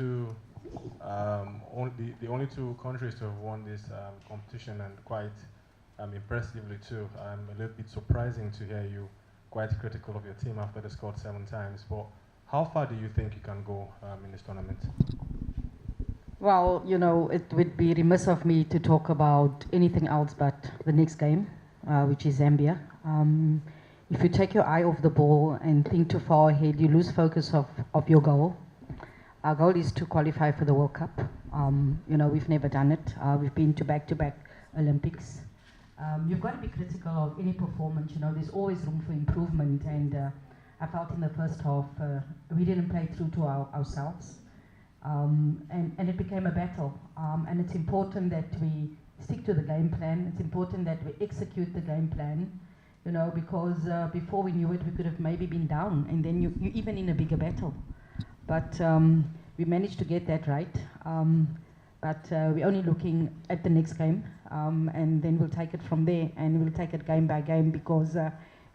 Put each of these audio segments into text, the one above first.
the only two countries to have won this competition, and quite impressively too. A little bit surprising to hear you quite critical of your team after they scored 7 times. But how far do you think you can go in this tournament? Well, you know, it would be remiss of me to talk about anything else but the next game, which is Zambia. If you take your eye off the ball and think too far ahead, you lose focus of your goal. Our goal is to qualify for the World Cup. You know, we've never done it. We've been to back-to-back Olympics. You've got to be critical of any performance. You know, there's always room for improvement. And I felt in the first half we didn't play true to ourselves. And it became a battle. And it's important that we stick to the game plan. It's important that we execute the game plan, you know, because before we knew it, we could have maybe been down, and then you're even in a bigger battle. But we managed to get that right. But we're only looking at the next game, and then we'll take it from there, and we'll take it game by game, because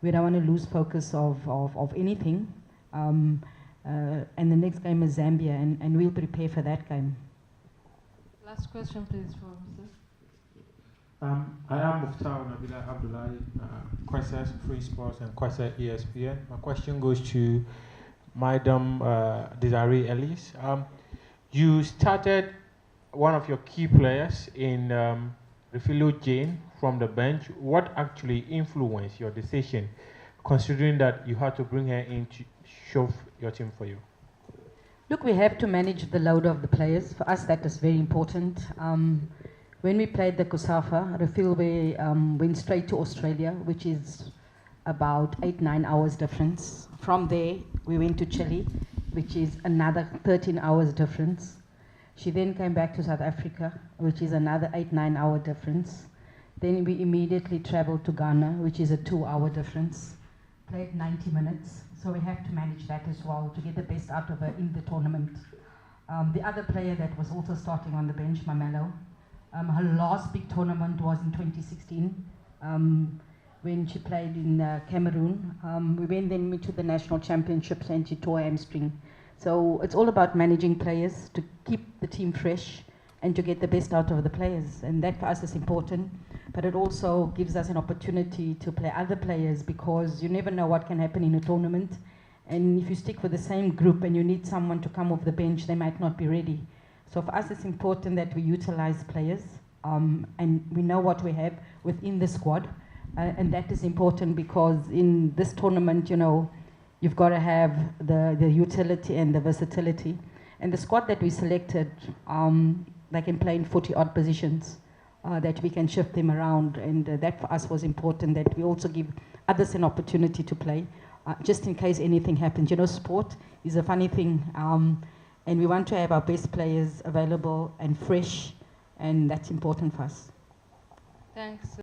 we don't want to lose focus of anything. And the next game is Zambia, and we'll prepare for that game. Last question, please, for Mr. I am Mukhtar Nabila Abdullahi, Kwesa Free Sports and Kwesa ESPN. My question goes to Madam Desiree Ellis. You started one of your key players in Refilo Jane from the bench. What actually influenced your decision, considering that you had to bring her in to shove your team for you? Look, we have to manage the load of the players. For us, that is very important. When we played the COSAFA, Refilwe went straight to Australia, which is about 8-9 hours difference. From there, we went to Chile, which is another 13 hours difference. She then came back to South Africa, which is another 8-9 hour difference. Then we immediately traveled to Ghana, which is a 2-hour difference. Played 90 minutes, so we have to manage that as well to get the best out of her in the tournament. The other player that was also starting on the bench, Mamelo, her last big tournament was in 2016 when she played in Cameroon. We went then to the national championships and she tore hamstring. So it's all about managing players to keep the team fresh and to get the best out of the players. And that for us is important. But it also gives us an opportunity to play other players, because you never know what can happen in a tournament. And if you stick with the same group and you need someone to come off the bench, they might not be ready. So for us, it's important that we utilize players, and we know what we have within the squad. And that is important, because in this tournament, you know, you've got to have the utility and the versatility. And the squad that we selected, they can play in 40-odd positions, that we can shift them around. And that for us was important, that we also give others an opportunity to play, just in case anything happens. You know, sport is a funny thing. And we want to have our best players available and fresh, and that's important for us. Thanks.